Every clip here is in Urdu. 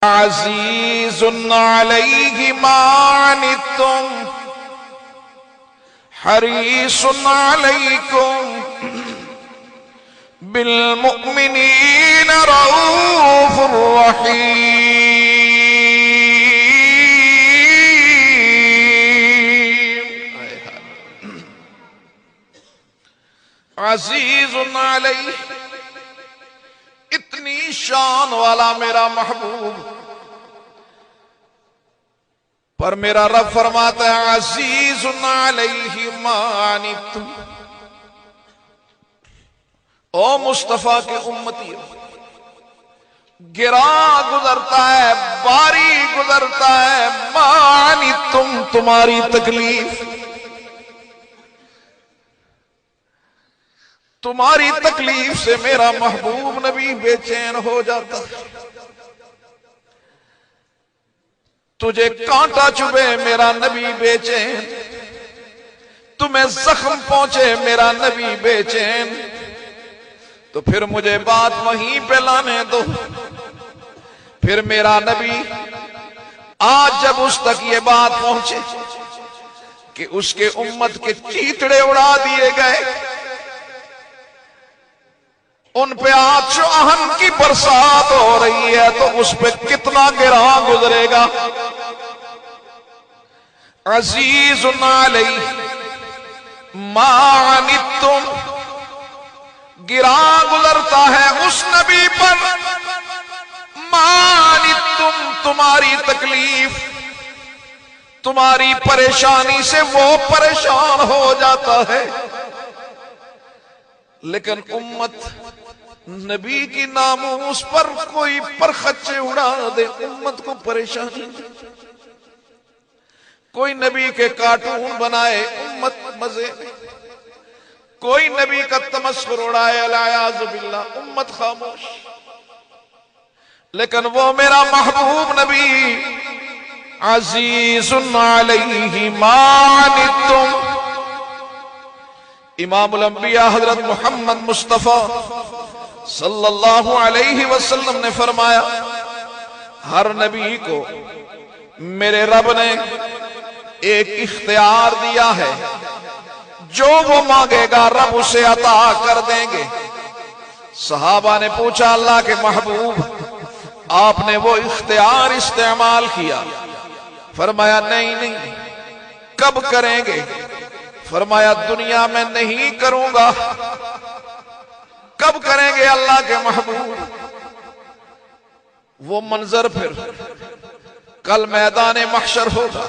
عزيز عليه ما عنتم حريص عليكم بالمؤمنين رؤوف رحيم. عزیز علیہ، اتنی شان والا میرا محبوب، پر میرا رب فرماتا ہے عزیز علیہ ما عنتم. او مصطفیٰ کے امتی، گرا گزرتا ہے، باری گزرتا ہے، ما عنتم، تمہاری تکلیف، تمہاری تکلیف سے میرا محبوب نبی بے چین ہو جاتا ہے. تجھے کانٹا چبھے میرا نبی بے چین، تمہیں زخم پہنچے میرا نبی بے چین. تو پھر مجھے بات وہیں پہ لانے دو. پھر میرا نبی آج جب اس تک یہ بات پہنچے کہ اس کے امت کے چیتڑے اڑا دیے گئے، ان پہ آج آہن کی برسات ہو رہی ہے، تو اس پہ کتنا گراں گزرے گا. عزیز علیہ ما عنتم، گراں گزرتا ہے اس نبی پر، ما عنتم، تمہاری تکلیف، تمہاری پریشانی سے وہ پریشان ہو جاتا ہے. لیکن امت نبی کی ناموس پر کوئی پرخچے اڑا دے، امت کو پریشانی. کوئی نبی کے کارٹون بنائے، امت مزے میں. کوئی نبی کا تمسخر اڑائے، العیاذ باللہ، امت خاموش. لیکن وہ میرا محبوب نبی عزیز علیہ ما عنتم. امام الانبیاء حضرت محمد مصطفیٰ صلی اللہ علیہ وسلم نے فرمایا، ہر نبی کو میرے رب نے ایک اختیار دیا ہے، جو وہ مانگے گا رب اسے عطا کر دیں گے. صحابہ نے پوچھا اللہ کے محبوب، آپ نے وہ اختیار استعمال کیا؟ فرمایا نہیں. کب کریں گے؟ فرمایا دنیا میں نہیں کروں گا. کب کریں گے اللہ کے محبوب؟ وہ منظر پھر کل میدان محشر ہوگا.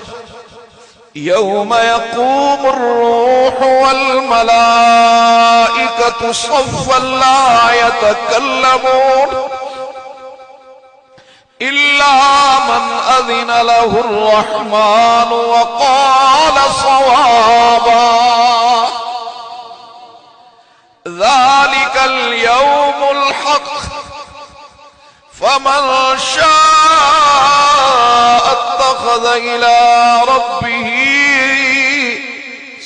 یوم یقوم الروح والملائکۃ صفا لا یتکلمون الا من اذن له الرحمن وقال صوابا. ذلك اليوم الحق فمن شاء اتخذ الى ربه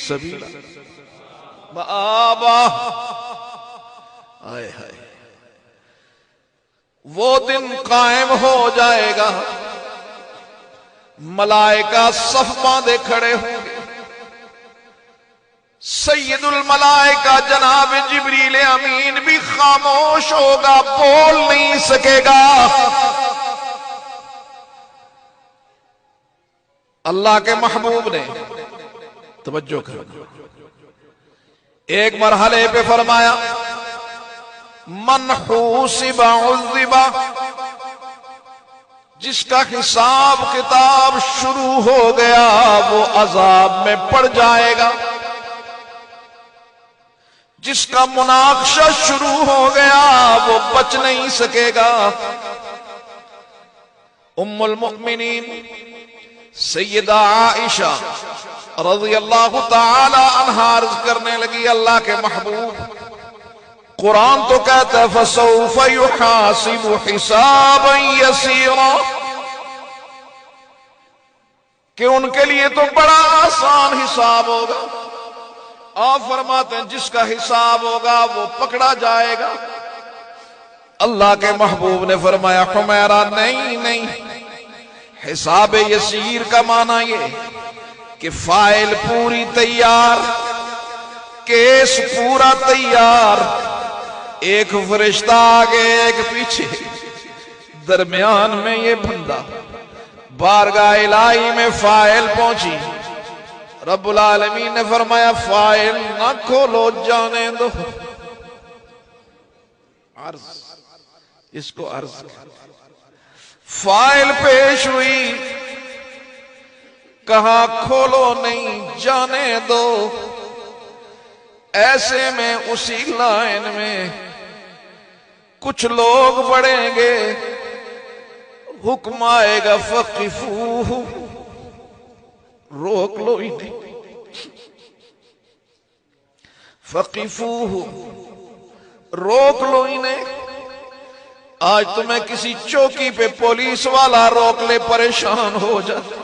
سبیلا. مآبا. آئے ہائے، وہ دن قائم ہو جائے گا، ملائکہ صف باندھے کھڑے ہوں گے. سید الملائکہ جناب جبریل امین بھی خاموش ہوگا، بول نہیں سکے گا. اللہ کے محبوب نے توجہ کرنا، ایک مرحلے پہ فرمایا من حوسب عذب، جس کا حساب کتاب شروع ہو گیا وہ عذاب میں پڑ جائے گا. جس کا مناقشہ شروع ہو گیا وہ بچ نہیں سکے گا. ام المؤمنین سیدہ عائشہ رضی اللہ تعالی عنہا عرض کرنے لگی، اللہ کے محبوب، قرآن تو کہتا ہے فَسَوْفَ يُحَاسِبُ حِسَابًا يَسِيرًا، کہ ان کے لیے تو بڑا آسان حساب ہوگا. آپ فرماتے ہیں جس کا حساب ہوگا وہ پکڑا جائے گا. اللہ کے محبوب نے فرمایا حمیرہ نہیں، حساب یسیر کا معنی یہ کہ فائل پوری تیار، کیس پورا تیار، ایک فرشتہ آگے ایک پیچھے، درمیان میں یہ بندہ، بارگاہ الہی میں فائل پہنچی، رب العالمین نے فرمایا فائل نہ کھولو، جانے دو۔ عرض، اس کو عرض، فائل پیش ہوئی، کہا کھولو نہیں، جانے دو۔ ایسے میں اسی لائن میں کچھ لوگ بڑھیں گے، حکم آئے گا فقفوہ، روک لو انہیں، فقفوہ، روک لو انہیں۔ آج تمہیں کسی چوکی پہ پولیس والا روک لے پریشان ہو جاتے،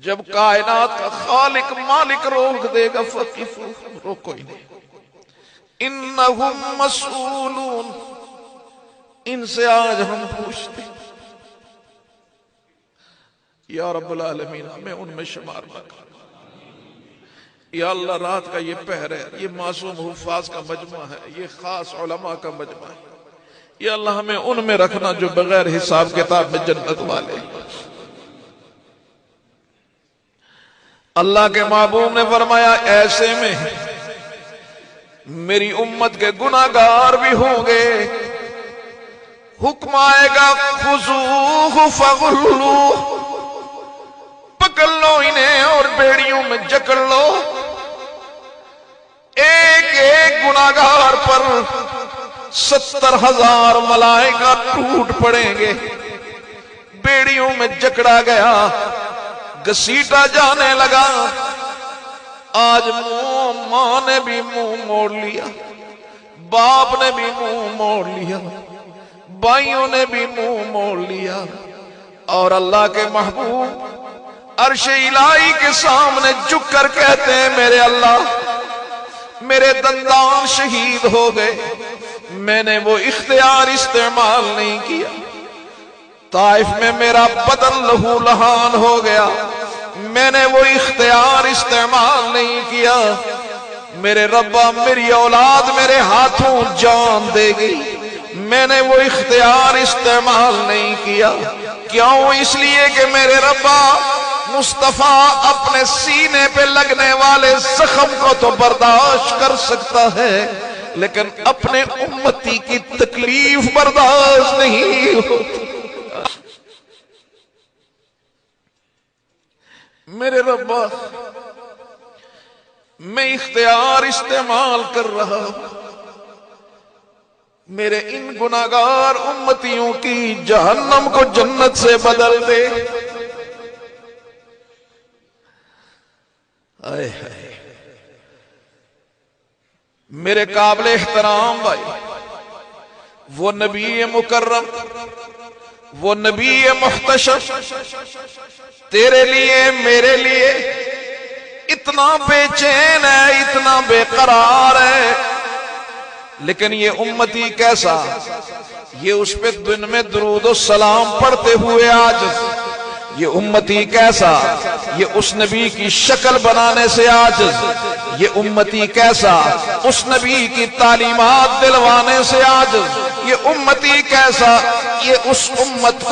جب کائنات کا خالق مالک روک دے گا فقفوہ، روکو انہیں، انہم مسئولون، ان سے آج ہم پوچھتے۔ یا رب العالمین ہمیں ان میں شمار نہ کر۔ یا اللہ رات کا یہ پہر ہے، یہ معصوم حفاظ کا مجمع ہے، یہ خاص علماء کا مجمع ہے، یا اللہ ہمیں ان میں رکھنا جو بغیر حساب کتاب میں جنت والے۔ اللہ کے محبوب نے فرمایا ایسے میں میری امت کے گناہگار بھی ہوں گے، حکم آئے گا خذوہ فغلوہ، پکڑ لو انہیں اور بیڑیوں میں جکڑ لو۔ ایک ایک گناہگار پر 70,000 ملائکہ ٹوٹ پڑیں گے، بیڑیوں میں جکڑا گیا، گھسیٹا جانے لگا۔ آج ماں نے بھی منہ موڑ لیا، باپ نے بھی منہ موڑ لیا، بھائیوں نے بھی منہ موڑ لیا، اور اللہ کے محبوب عرش الہی کے سامنے جھک کر کہتے ہیں میرے اللہ، میرے دندان شہید ہو گئے، میں نے وہ اختیار استعمال نہیں کیا، طائف میں میرا بدن لہو لہان ہو گیا، میں نے وہ اختیار استعمال نہیں کیا، میرے ربا میری اولاد میرے ہاتھوں جان دے گی، میں نے وہ اختیار استعمال نہیں کیا۔ کیوں؟ اس لیے کہ میرے ربا مصطفیٰ اپنے سینے پہ لگنے والے زخم کو تو برداشت کر سکتا ہے، لیکن اپنے امتی کی تکلیف برداشت نہیں ہوتی۔ میرے ربا میں اختیار استعمال کر رہا ہوں، میرے ان گناہگار امتیوں کی جہنم کو جنت سے بدل دے۔ آئے آئے میرے قابل احترام بھائی، وہ نبی مکرم، وہ نبی محتشم تیرے لیے میرے لیے اتنا بے چین ہے، اتنا بے قرار ہے، لیکن یہ امتی کیسا، یہ اس پہ دن میں درود و سلام پڑھتے ہوئے عاجز، یہ امتی کیسا، یہ اس نبی کی شکل بنانے سے عاجز، یہ امتی کیسا، اس نبی کی تعلیمات دلوانے سے عاجز، یہ امتی کیسا، یہ اس امت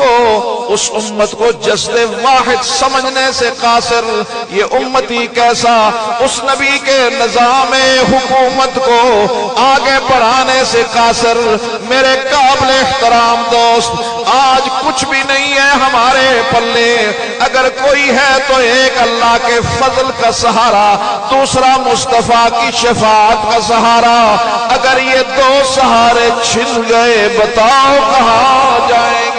کو جسد واحد سمجھنے سے قاصر، یہ امتی کیسا، اس نبی کے نظام حکومت کو آگے بڑھانے سے قاصر۔ میرے قابل احترام دوست، آج کچھ بھی نہیں ہے ہمارے پلے، اگر کوئی ہے تو ایک اللہ کے فضل کا سہارا، دوسرا مصطفیٰ کی شفاعت کا سہارا۔ اگر یہ دو سہارے چھن گئے بتاؤ کہاں جائیں؟